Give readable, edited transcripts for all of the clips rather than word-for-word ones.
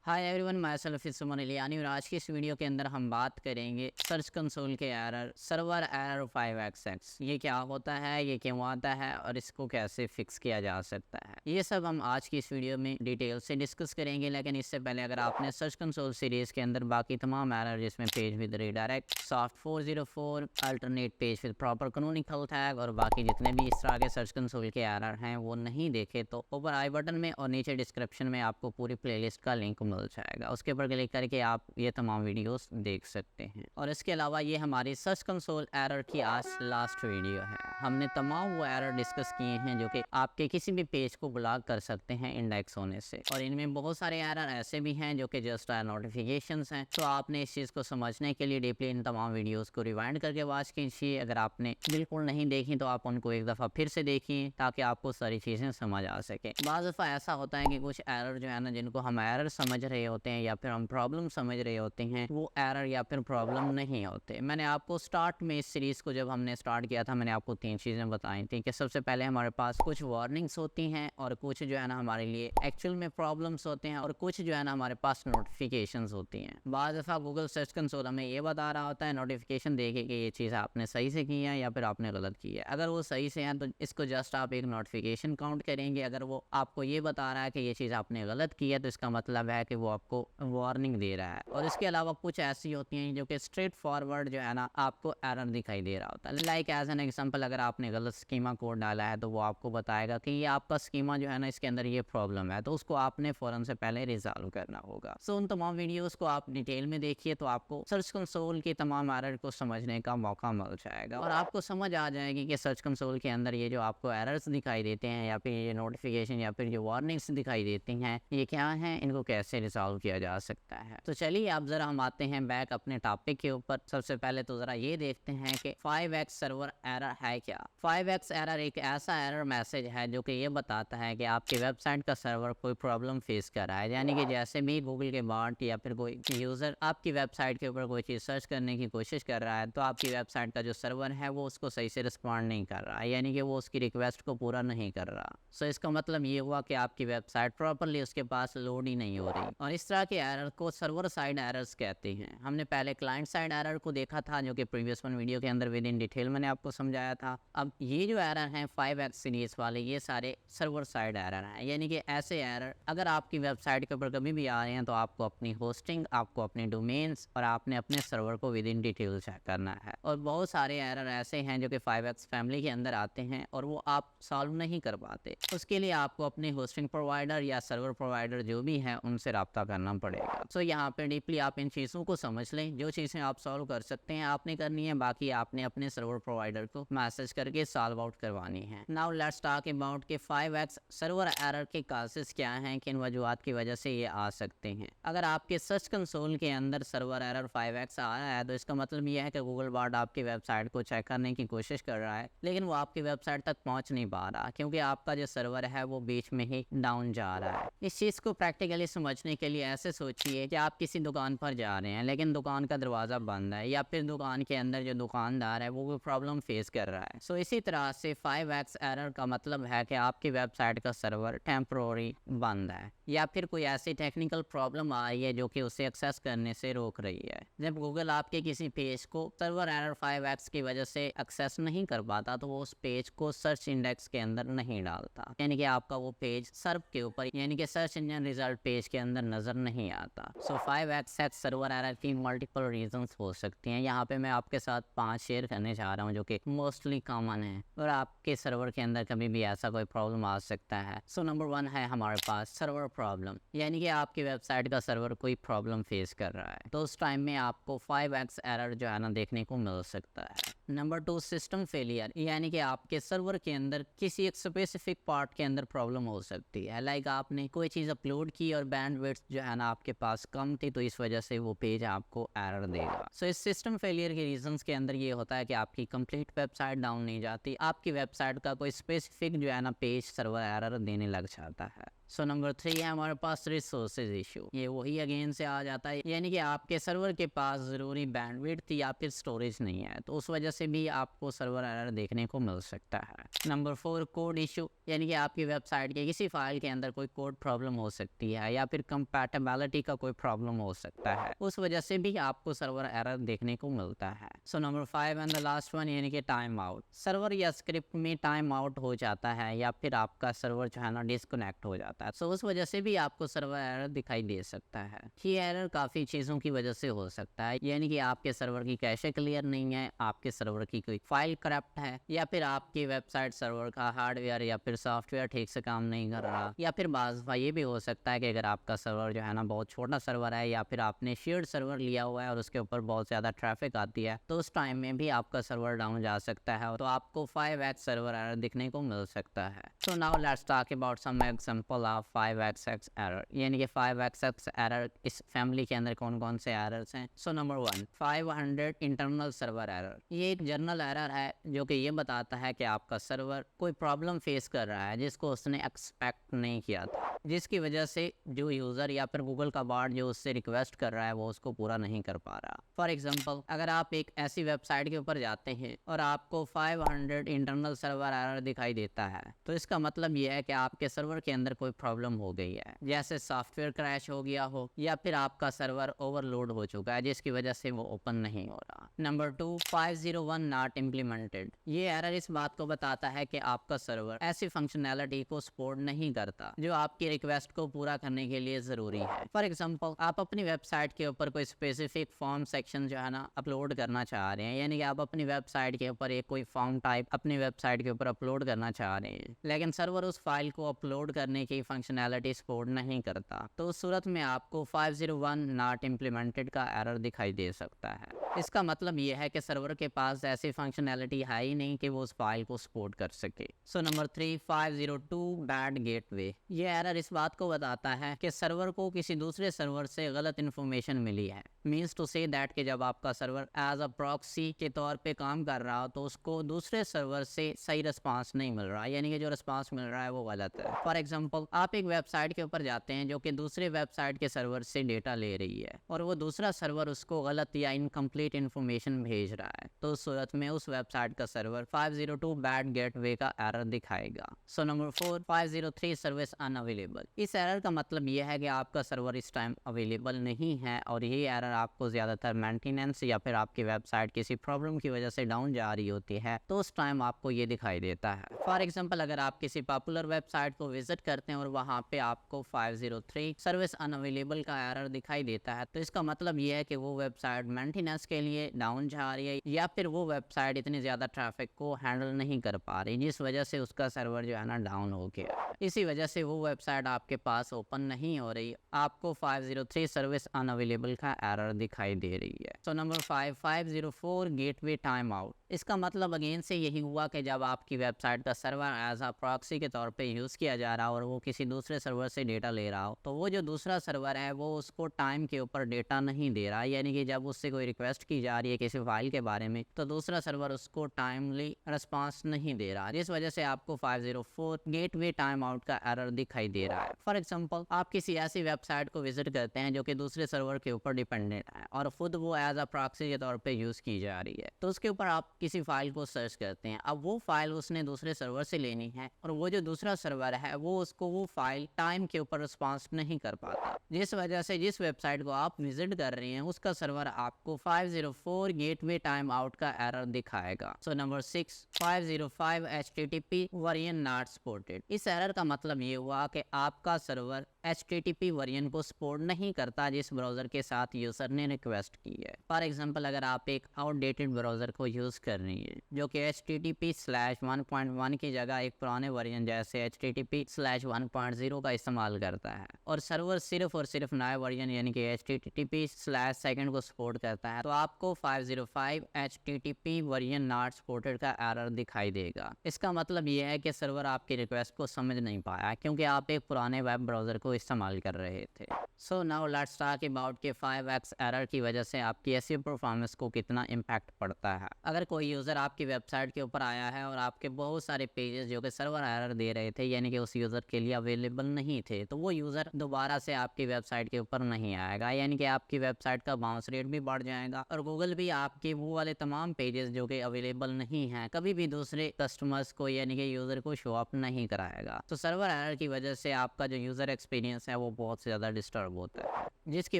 Hi everyone, myself is Suman Iliyani और आज की इस वीडियो के अंदर हम बात करेंगे सर्च कंसोल के एरर, सर्वर एरर 5xx। ये क्या होता है, ये क्यों आता है और इसको कैसे फिक्स किया जा सकता है, ये सब हम आज की इस वीडियो में डिटेल से डिस्कस करेंगे। लेकिन इससे पहले अगर आपने सर्च कंसोल सीरीज के अंदर बाकी तमाम एरर जिसमें page with redirect, soft 404, alternate page with proper canonical tag और बाकी जितने भी इस तरह के सर्च कंसोल के एरर हैं वो नहीं देखे तो ऊपर आई बटन में और नीचे डिस्क्रिप्शन में आपको पूरी प्लेलिस्ट का लिंक मिल जाएगा। उसके ऊपर क्लिक करके आप ये तमाम वीडियोस देख सकते हैं। और इसके अलावा ये हमारी सर्च कंसोल एरर की आज लास्ट वीडियो है। हमने तमाम वो एरर डिस्कस किए हैं जो कि आपके किसी भी पेज को ब्लॉक कर सकते हैं इंडेक्स होने से, और इनमें बहुत सारे एरर ऐसे भी हैं जो कि जस्ट नोटिफिकेशंस हैं। तो आपने इस चीज़ को समझने के लिए डीपली इन तमाम वीडियोस को रिवाइंड करके वॉच कीजिए। अगर आपने बिल्कुल नहीं देखी तो आप उनको एक दफ़ा फिर से देखिए ताकि आपको सारी चीज़ें समझ आ सके। बाज़ दफ़ा ऐसा होता है कि कुछ एरर जो है ना, जिनको हम एरर समझ रहे होते हैं या फिर हम प्रॉब्लम समझ रहे होते हैं, वो एरर या फिर प्रॉब्लम नहीं होते। मैंने आपको स्टार्ट में इस सीरीज़ को जब हमने स्टार्ट किया था, मैंने आपको 3 चीज़ें बताई थी कि सबसे पहले हमारे पास कुछ वार्निंग्स होती हैं और कुछ जो है ना हमारे लिए एक्चुअल में प्रॉब्लम्स होते हैं और कुछ जो है ना हमारे पास नोटिफिकेशंस होती हैं। बाज़ दफ़ा गूगल सर्च कंसोल हमें ये बता रहा होता है नोटिफिकेशन देके कि ये चीज़ आपने सही से की है या फिर आपने गलत की है। अगर वो सही से है तो इसको जस्ट आप एक नोटिफिकेशन काउंट करेंगे। अगर वो आपको ये बता रहा है कि ये चीज़ आपने गलत की है तो इसका मतलब है कि वो आपको वार्निंग दे रहा है। और इसके अलावा कुछ ऐसी होती हैं जो कि स्ट्रेट फॉरवर्ड जो है ना आपको एरर दिखाई दे रहा होता है। लाइक एज एन एग्जांपल, अगर आपने गलत स्कीमा कोड डाला है तो वो आपको बताएगा कि ये आपका स्कीमा जो है ना इसके अंदर ये प्रॉब्लम है, तो उसको आपने फ़ौरन से पहले रिजॉल्व करना होगा। सो उन तमाम वीडियोस को आप डिटेल में देखिए तो आपको सर्च कंसोल के तमाम एरर को समझने का मौका मिल जाएगा और आपको समझ आ जाएगी कि सर्च कंसोल के अंदर ये जो आपको एरर्स दिखाई देते हैं या फिर ये नोटिफिकेशन या फिर जो वार्निंग्स दिखाई देती हैं ये क्या हैं, इनको कैसे रिजॉल्व किया जा सकता है। तो चलिए अब जरा हम आते हैं बैक अपने टॉपिक के ऊपर। सबसे पहले तो जरा ये देखते हैं कि 5x सर्वर एरर है क्या। 5x एरर एक ऐसा एरर मैसेज है जो कि ये बताता है कि आपकी वेबसाइट का सर्वर कोई प्रॉब्लम फेस कर रहा है। यानी कि जैसे भी गूगल के बॉट या फिर कोई यूज़र आपकी वेबसाइट के ऊपर कोई चीज़ सर्च करने की कोशिश कर रहा है तो आपकी वेबसाइट का जो सर्वर है वो उसको सही से रिस्पॉन्ड नहीं कर रहा है, यानी कि वो उसकी रिक्वेस्ट को पूरा नहीं कर रहा। सो इसका मतलब ये हुआ कि आपकी वेबसाइट प्रॉपरली उसके पास लोड ही नहीं हो रही, और इस तरह के एरर को सर्वर साइड एरर्स कहते हैं। हमने पहले क्लाइंट साइड एरर को देखा था जो कि प्रीवियस वन वीडियो के अंदर विद इन डिटेल मैंने आपको समझाया था। अब ये जो एरर हैं 5x सीरीज वाले, ये सारे सर्वर साइड एरर हैं। यानी कि ऐसे एरर अगर आपकी वेबसाइट के ऊपर कभी भी आ रहे हैं तो आपको अपनी होस्टिंग, आपको अपने डोमेन्स और आपने अपने सर्वर को विद इन डिटेल चेक करना है। और बहुत सारे एरर ऐसे हैं जो कि 5x फैमिली के अंदर आते हैं और वो आप सॉल्व नहीं कर पाते। उसके लिए आपको अपने होस्टिंग प्रोवाइडर या सर्वर प्रोवाइडर जो भी है उनसे रब्ता करना पड़ेगा। सो यहाँ पे डीपली आप इन चीज़ों को समझ लें। जो चीज़ें आप सॉल्व कर सकते हैं आपने करनी है, बाकी आपने अपने सर्वर प्रोवाइडर को मैसेज करके सॉल्व आउट करवानी है। नाउ लेट्स टॉक अबाउट के 5x सर्वर एरर के काजेस क्या हैं, किन वजूहात की वजह से ये आ सकते हैं। अगर आपके सर्च कंसोल के अंदर सर्वर एरर 5x आ रहा है तो इसका मतलब यह है कि गूगल बॉट आपकी वेबसाइट को चेक करने की कोशिश कर रहा है लेकिन वो आपकी वेबसाइट तक पहुंच नहीं पा रहा क्योंकि आपका जो सर्वर है वो बीच में ही डाउन जा रहा है। इस चीज़ को प्रैक्टिकली समझने के लिए ऐसे सोचिए कि आप किसी दुकान पर जा रहे हैं लेकिन दुकान का दरवाज़ा बंद है, या फिर दुकान के अंदर जो दुकानदार है वो प्रॉब्लम फेस कर रहा है। सो इसी तरह से 5x एरर का मतलब है कि आपकी वेबसाइट का सर्वर टेम्प्रोरी बंद है या फिर कोई ऐसी टेक्निकल प्रॉब्लम आ रही है जो कि उसे एक्सेस करने से रोक रही है। जब गूगल आपके किसी पेज को सर्वर एरर 5x की वजह से एक्सेस नहीं कर पाता तो वो उस पेज को सर्च इंडेक्स के अंदर नहीं डालता, यानी कि आपका वो पेज सर्व के ऊपर यानी कि सर्च इंजन रिजल्ट पेज के अंदर नजर नहीं आता। सो 5x सर्वर एरर की मल्टीपल रीजंस हो सकती हैं। यहाँ पे मैं आपके साथ 5 शेयर करने जा रहा हूँ जो कि मोस्टली कॉमन है और आपके सर्वर के अंदर कभी भी ऐसा कोई प्रॉब्लम आ सकता है। सो नंबर 1 है हमारे पास सर्वर प्रॉब्लम, यानी कि आपकी वेबसाइट का सर्वर कोई प्रॉब्लम फेस कर रहा है तो उस टाइम में आपको 5x एरर जो है ना देखने को मिल सकता है। नंबर 2 सिस्टम फेलियर, यानी कि आपके सर्वर के अंदर किसी एक स्पेसिफिक पार्ट के अंदर प्रॉब्लम हो सकती है। लाइक आपने कोई चीज़ अपलोड की और बैंडविड्थ जो है ना आपके पास कम थी तो इस वजह से वो पेज आपको एरर देगा। सो इस सिस्टम फेलियर के रीजंस के अंदर ये होता है कि आपकी कंप्लीट वेबसाइट डाउन नहीं जाती, आपकी वेबसाइट का कोई स्पेसिफिक जो है ना पेज सर्वर एरर देने लग जाता है। सो नंबर 3 है हमारे पास रिसोर्सेज इशू। ये वही अगेन से आ जाता है, यानी कि आपके सर्वर के पास ज़रूरी बैंडविड्थ या फिर स्टोरेज नहीं है तो उस वजह से भी आपको सर्वर एरर देखने को मिल सकता है। नंबर 4, कोड इशू, यानी कि आपकी वेबसाइट के किसी फाइल के अंदर कोई कोड प्रॉब्लम हो सकती है या फिर कंपैटिबिलिटी का कोई प्रॉब्लम हो सकता है, उस वजह से भी आपको सर्वर एरर देखने को मिलता है। So number 5 and the last one, यानी कि टाइम आउट। सर्वर या स्क्रिप्ट में टाइम आउट हो जाता है या फिर आपका सर्वर जो है ना डिस्कनेक्ट हो जाता है, सो उस वजह से भी आपको सर्वर एरर दिखाई दे सकता है। ये एरर काफ़ी चीज़ों की वजह से हो सकता है, यानी कि आपके सर्वर की कैशे क्लियर नहीं है, आपके सर्वर की कोई फाइल करप्ट है, या फिर आपकी वेबसाइट सर्वर का हार्डवेयर या फिर सॉफ्टवेयर ठीक से काम नहीं कर रहा, या फिर बाज़ दफ़ा ये भी हो सकता है कि अगर आपका सर्वर जो है ना बहुत छोटा सर्वर है या फिर आपने शेयर्ड सर्वर लिया हुआ है और उसके ऊपर बहुत ज़्यादा ट्रैफिक आती है, तो उस टाइम में भी आपका सर्वर डाउन जा सकता है, तो आपको 5x सर्वर एरर दिखने को मिल सकता है। So now let's talk about some example of 5xx error, यानी कि 5xx एरर इस फैमिली के अंदर कौन कौन से एरर्स हैं। So number 1, 500 internal server error. ये एक जनरल एरर है जो कि ये बताता है कि आपका सर्वर कोई प्रॉब्लम फेस कर रहा है जिसको उसने एक्सपेक्ट नहीं किया था, जिसकी वजह से जो यूज़र या फिर गूगल का बॉट जो उससे रिक्वेस्ट कर रहा है वो उसको पूरा नहीं कर पा रहा। फॉर एग्जांपल, अगर आप एक ऐसी वेबसाइट के ऊपर जाते हैं और आपको 500 इंटरनल सर्वर एरर दिखाई देता है, तो इसका मतलब यह है कि आपके सर्वर के अंदर कोई प्रॉब्लम हो गई है, जैसे सॉफ्टवेयर क्रैश हो गया हो या फिर आपका सर्वर ओवरलोड हो चुका है जिसकी वजह से वो ओपन नहीं हो रहा। Number 2, 501 not implemented. ये एरर इस बात को बताता है कि आपका सर्वर ऐसी फंक्शनैलिटी को सपोर्ट नहीं करता जो आपकी रिक्वेस्ट को पूरा करने के लिए जरूरी है। फॉर एग्जांपल, आप अपनी वेबसाइट के ऊपर कोई स्पेसिफिक फॉर्म सेक्शन जो है ना अपलोड करना चाह रहे हैं, यानी कि आप अपनी वेबसाइट के ऊपर एक कोई फॉर्म टाइप अपनी वेबसाइट के ऊपर अपलोड करना चाह रहे हैं, लेकिन सर्वर उस फाइल को अपलोड करने की फंक्शनैलिटी सपोर्ट नहीं करता, तो उस सूरत में आपको 501 नॉट इम्प्लीमेंटेड का एरर दिखाई दे सकता है। इसका मतलब यह है कि सर्वर के पास ऐसी फंक्शनैलिटी है ही नहीं कि वो उस फाइल को सपोर्ट कर सके। So number 3, 502 bad gateway. ये एरर इस बात को बताता है कि सर्वर को किसी दूसरे सर्वर से गलत इन्फॉर्मेशन मिली है। मीन्स टू से दैट कि जब आपका सर्वर एज अ प्रॉक्सी के तौर पे काम कर रहा हो तो उसको दूसरे सर्वर से सही रिस्पांस नहीं मिल रहा, यानी कि जो रिस्पांस मिल रहा है वो गलत है। फॉर एग्जांपल, आप एक वेबसाइट के ऊपर जाते हैं जो कि दूसरे वेबसाइट के सर्वर से डेटा ले रही है और वो दूसरा सर्वर उसको गलत या इनकम्प्लीट इन्फॉर्मेशन भेज रहा है, तो उस सूरत में उस वेबसाइट का सर्वर 502 बैड गेटवे का एरर दिखाएगा। So number 4, 503 service unavailable. इस एरर का मतलब यह है कि आपका सर्वर इस टाइम अवेलेबल नहीं है और ये एरर आपको ज़्यादातर मेंटेनेंस या फिर आपकी वेबसाइट किसी प्रॉब्लम की वजह से डाउन जा रही होती है, तो उस टाइम आपको ये दिखाई देता है। फॉर एग्जांपल, अगर आप किसी पॉपुलर वेबसाइट को विजिट करते हैं और वहाँ पे आपको 503 सर्विस अनअवेलेबल का एरर दिखाई देता है, तो इसका मतलब ये है कि वो वेबसाइट मेंटेनेंस के लिए डाउन जा रही है या फिर वो वेबसाइट इतनी ज़्यादा ट्रैफिक को हैंडल नहीं कर पा रही, जिस वजह से उसका सर्वर जो है ना डाउन हो गया। इसी वजह से वो वेबसाइट आपके पास ओपन नहीं हो रही, आपको 503 सर्विस अनअवेलेबल का एरर दिखाई दे रही है। So number 5, 504 gateway time out. इसका मतलब अगेन से यही हुआ कि जब आपकी वेबसाइट का सर्वर एज अ प्रॉक्सी के तौर पे यूज़ किया जा रहा हो और वो किसी दूसरे सर्वर से डेटा ले रहा हो, तो वो जो दूसरा सर्वर है वो उसको टाइम के ऊपर डेटा नहीं दे रहा, यानी कि जब उससे कोई रिक्वेस्ट की जा रही है किसी फाइल के बारे में, तो दूसरा सर्वर उसको टाइमली रिस्पांस नहीं दे रहा, जिस वजह से आपको 504 गेटवे टाइम आउट का एरर दिखाई दे रहा है। फॉर एग्जांपल, आप किसी ऐसी वेबसाइट को विजिट करते हैं जो कि दूसरे सर्वर के ऊपर डिपेंडेंट है और खुद वो एज अ प्रॉक्सी के तौर पे यूज़ की जा रही है, तो उसके ऊपर आप किसी फाइल को सर्च करते हैं। अब वो फाइल उसने दूसरे सर्वर से लेनी है और वो जो दूसरा सर्वर है वो उसको वो फाइल टाइम के ऊपर रिस्पांस नहीं कर पाता, जिस वजह से जिस वेबसाइट को आप विजिट कर रहे हैं उसका सर्वर आपको 504 गेटवे टाइम आउट का एरर दिखाएगा। So number 6, 505 HTTP version not supported. इस एरर का मतलब ये हुआ कि आपका सर्वर HTTP वर्जन को सपोर्ट नहीं करता जिस ब्राउजर के साथ यूजर ने रिक्वेस्ट की है। फॉर एग्जांपल, अगर आप एक आउटडेटेड ब्राउजर को यूज कर रही है जो कि HTTP/1.1 की जगह एक पुराने वर्जन जैसे HTTP/1.0 का इस्तेमाल करता है और सर्वर सिर्फ और सिर्फ नए वर्जन यानी कि HTTP/2 को सपोर्ट करता है, तो आपको 505 HTTP वर्जन नॉट सपोर्टेड का एरर दिखाई देगा। इसका मतलब यह है कि सर्वर आपकी रिक्वेस्ट को समझ नहीं पाया क्योंकि आप एक पुराने वेब ब्राउजर को को इस्तेमाल कर रहे थे। सो नाउ लेट्स टॉक अबाउट के 5x एरर की वजह से आपकी एसईओ परफॉर्मेंस को कितना इम्पैक्ट पड़ता है। अगर कोई यूज़र आपकी वेबसाइट के ऊपर आया है और आपके बहुत सारे पेजेस जो कि सर्वर एरर दे रहे थे, यानी कि उस यूज़र के लिए अवेलेबल नहीं थे, तो वो यूज़र दोबारा से आपकी वेबसाइट के ऊपर नहीं आएगा, यानी कि आपकी वेबसाइट का बाउंस रेट भी बढ़ जाएगा और गूगल भी आपके वो वाले तमाम पेजेस जो कि अवेलेबल नहीं हैं कभी भी दूसरे कस्टमर्स को यानी कि यूज़र को शो अप नहीं कराएगा। तो सर्वर एरर की वजह से आपका जो यूज़र एक्सपीरियंस है वो बहुत ज़्यादा डिस्टर्ब होता है, जिसकी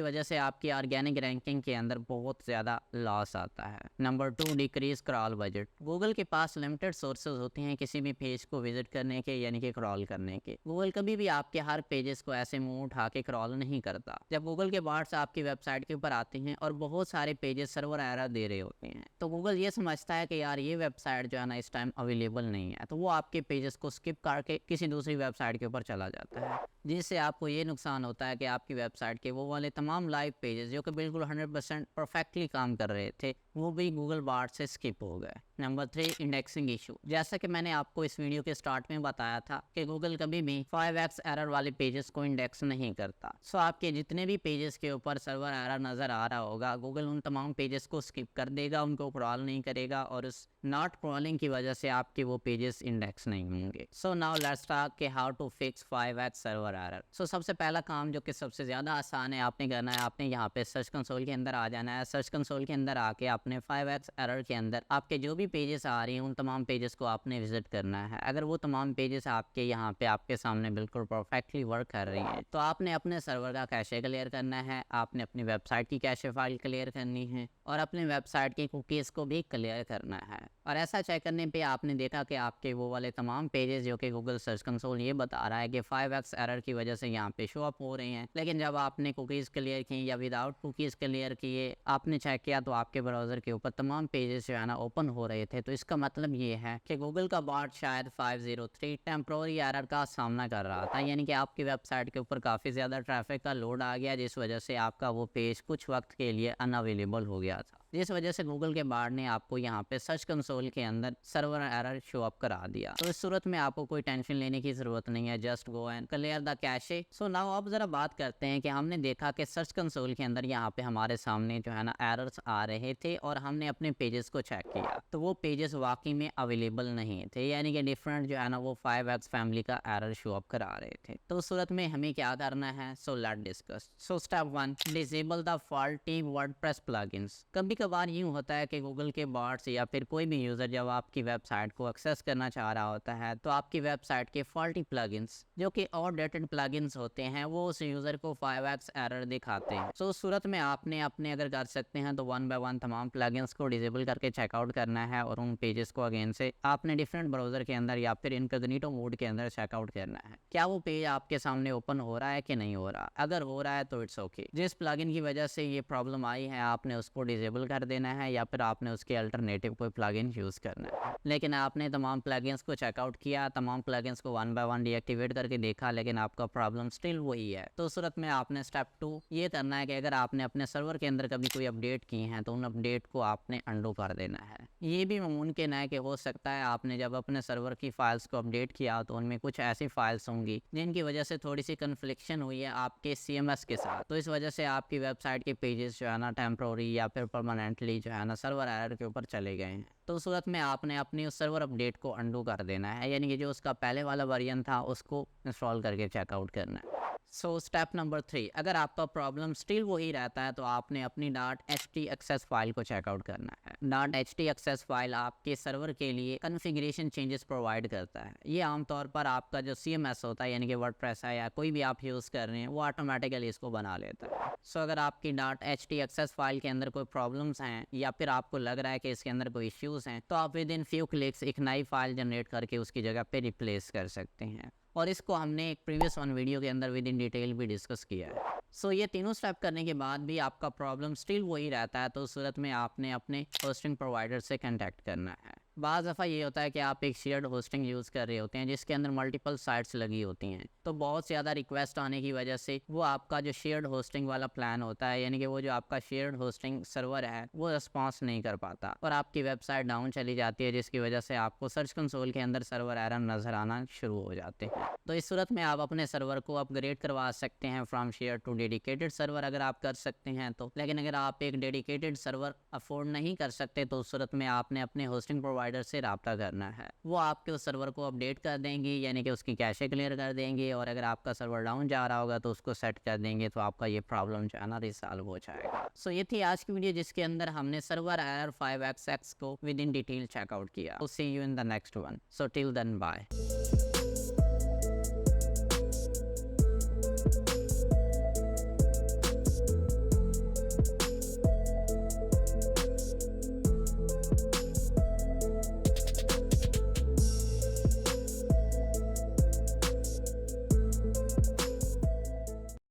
वजह से आपकी ऑर्गेनिक रैंकिंग के अंदर बहुत ज़्यादा लॉस आता है। Number 2, decrease crawl budget. Google के पास लिमिटेड सोर्सेज होते हैं किसी भी पेज को विजिट करने के यानी कि क्रॉल करने के। गूगल कभी भी आपके हर पेजेस को ऐसे मुंह उठा के क्रॉल नहीं करता। जब गूगल के बॉट्स आपकी वेबसाइट के ऊपर आते हैं और बहुत सारे पेजेस सर्वर एरर दे रहे होते हैं, तो गूगल ये समझता है कि यार ये वेबसाइट जो है ना इस टाइम अवेलेबल नहीं है, तो वो आपके पेजेस को स्किप करके किसी दूसरी वेबसाइट के ऊपर चला जाता है, जिससे आपको ये नुकसान होता है कि आपकी वेबसाइट के वो वाले तमाम लाइव पेजेस जो कि बिल्कुल 100% परफेक्टली काम कर रहे थे वो भी गूगल बार्ड से स्किप हो गए। Number 3, indexing issue. जैसा कि मैंने आपको इस वीडियो के स्टार्ट में बताया था कि गूगल कभी भी 5x एरर वाले पेजेस को इंडेक्स नहीं करता। सो आपके जितने भी पेजेस के ऊपर सर्वर एरर नज़र आ रहा होगा, गूगल उन तमाम पेजेस को स्किप कर देगा, उनको क्रॉल नहीं करेगा और उस नॉट क्रॉलिंग की वजह से आपके वो पेजेस इंडेक्स नहीं होंगे। सो नाउ लेट्स टॉक के how to fix 5x server error. So सबसे पहला काम जो कि सबसे ज़्यादा आसान है आपने करना है, आपने यहाँ पे सर्च कंसोल के अंदर आ जाना है। सर्च कंसोल के अंदर आके आपने 5x एरर के अंदर आपके जो भी पेजेस आ रही हैं उन तमाम पेजेस को आपने विजिट करना है। अगर वो तमाम पेजेस आपके यहाँ पे आपके सामने बिल्कुल परफेक्टली वर्क कर रही हैं, तो आपने अपने सर्वर का कैशे क्लियर करना है, आपने अपनी वेबसाइट की कैशे फाइल क्लियर करनी है और अपने वेबसाइट की कुकीज़ को भी क्लियर करना है। और ऐसा चेक करने पे आपने देखा कि आपके वो वाले तमाम पेजेस जो कि गूगल सर्च कंसोल ये बता रहा है कि 5x एरर की वजह से यहाँ पे शो अप हो रहे हैं, लेकिन जब आपने कुकीज़ क्लियर की या विदाउट कुकीज़ क्लियर किए आपने चेक किया तो आपके ब्राउज़र के ऊपर तमाम पेजेस जो है ना ओपन हो रहे थे। तो इसका मतलब ये है कि गूगल का बॉट शायद 503 टेम्प्रोरी एरर का सामना कर रहा था, यानी कि आपकी वेबसाइट के ऊपर काफ़ी ज़्यादा ट्रैफिक का लोड आ गया, जिस वजह से आपका वो पेज कुछ वक्त के लिए अनअवेलेबल हो गया था, जिस वजह से गूगल के बार्ड ने आपको यहाँ पे सर्च कंसोल के अंदर सर्वर एरर शो अप करा दिया। तो इस सूरत में आपको कोई टेंशन लेने की जरूरत नहीं है, just go and clear the cache. So now अब जरा बात करते हैं कि हमने देखा कि सर्च कंसोल के अंदर यहाँ पे हमारे सामने जो है ना एरर्स आ रहे थे और हमने अपने पेजेस को चेक किया तो वो पेजेस वाकई में अवेलेबल नहीं थे, यानी कि डिफरेंट जो है ना वो 5x फैमिली का एरर शो अप करा रहे थे। तो उस सूरत में हमें क्या करना है, so let's discuss. So step 1, disable the faulty WordPress plugins. कभी कभार यूँ होता है कि गूगल के बॉट्स या फिर कोई भी यूज़र जब आपकी वेबसाइट को एक्सेस करना चाह रहा होता है तो आपकी वेबसाइट के फॉल्टी प्लगइन्स जो कि आउटडेटेड प्लगइन्स होते हैं वो उस यूज़र को 5x एरर दिखाते हैं। सो उस सूरत में आपने अपने अगर कर सकते हैं तो 1 बाय 1 तमाम प्लगइन्स को डिसेबल करके चेकआउट करना है और उन पेजेस को अगेन से आपने डिफरेंट ब्राउज़र के अंदर या फिर इनकॉग्निटो मोड के अंदर चेकआउट करना है। क्या वो पेज आपके सामने ओपन हो रहा है कि नहीं हो रहा? अगर हो रहा है तो इट्स ओके। जिस प्लगइन की वजह से ये प्रॉब्लम आई है आपने उसको डिसेबल कर देना है या फिर आपने उसके अल्टरनेटिव कोई प्लगइन यूज़ करना है। लेकिन आपने तमाम प्लगइन्स को चेकआउट किया, तमाम प्लगइन्स को 1 बाय 1 डीएक्टिवेट करके देखा, लेकिन आपका प्रॉब्लम स्टिल वही है। तो उस सूरत में आपने स्टेप 2 ये करना है कि अगर आपने अपने सर्वर के अंदर कभी कोई अपडेट की हैं तो उन अपडेट को आपने अंडू कर देना है। ये भी मुमकिन है कि हो सकता है आपने जब अपने सर्वर की फाइल्स को अपडेट किया तो उनमें कुछ ऐसी फाइल्स होंगी जिनकी वजह से थोड़ी सी कन्फ्लिक्शन हुई है आपके CMS के साथ, तो इस वजह से आपकी वेबसाइट के पेजेस जो है ना टेम्प्रोरी या फिर परमानेंटली जो है ना सर्वर एरर के ऊपर चले गए हैं। तो उस सूरत में आपने अपनी उस सर्वर अपडेट को अंडू कर देना है, यानी कि जो उसका पहले वाला वर्जन था उसको इंस्टॉल करके चेकआउट करना है। सो स्टेप नंबर 3, अगर आपका प्रॉब्लम स्टिल वही रहता है तो आपने अपनी .htxs फाइल को चेकआउट करना है। .htxs फाइल आपके सर्वर के लिए कॉन्फ़िगरेशन चेंजेस प्रोवाइड करता है। ये आमतौर पर आपका जो CMS होता है यानी कि वर्डप्रेस है या कोई भी आप यूज़ कर रहे हैं वो ऑटोमेटिकली इसको बना लेता है। सो अगर आपकी .htxs फाइल के अंदर कोई प्रॉब्लम्स हैं या फिर आपको लग रहा है कि इसके अंदर कोई इश्यूज़ हैं तो आप विद इन फ्यू क्लिक्स एक नई फाइल जनरेट करके उसकी जगह पे रिप्लेस कर सकते हैं, और इसको हमने एक प्रीवियस वीडियो के अंदर विद इन डिटेल भी डिस्कस किया है। सो ये तीनों स्टेप करने के बाद भी आपका प्रॉब्लम स्टिल वही रहता है तो उस सूरत में आपने अपने होस्टिंग प्रोवाइडर से कांटेक्ट करना है। बाज़ दफ़ा ये होता है कि आप एक शेयर्ड होस्टिंग यूज़ कर रहे होते हैं जिसके अंदर मल्टीपल साइट्स लगी होती हैं, तो बहुत ज़्यादा रिक्वेस्ट आने की वजह से वो आपका जो शेयर्ड होस्टिंग वाला प्लान होता है, यानी कि वो जो आपका शेयर्ड होस्टिंग सर्वर है वो रिस्पॉन्स नहीं कर पाता और आपकी वेबसाइट डाउन चली जाती है, जिसकी वजह से आपको सर्च कंसोल के अंदर सर्वर एरर नज़र आना शुरू हो जाते हैं। तो इस सूरत में आप अपने सर्वर को अपग्रेड करवा सकते हैं from share to dedicated server, अगर आप कर सकते हैं तो। लेकिन अगर आप एक डेडिकेटेड सर्वर अफोर्ड नहीं कर सकते तो उस सूरत में आपने अपने होस्टिंग प्रोवाइडर से रब्ता करना है। वो आपके उस सर्वर को अपडेट कर देंगे, यानी कि उसकी कैशे क्लियर कर देंगे, और अगर आपका सर्वर डाउन जा रहा होगा तो उसको सेट कर देंगे, तो आपका ये प्रॉब्लम जो है ना रिसॉल्व हो जाएगा। सो ये थी आज की वीडियो जिसके अंदर हमने सर्वर एरर 5xx को विद इन डिटेल चेकआउट किया। See you in the next one. So till then bye.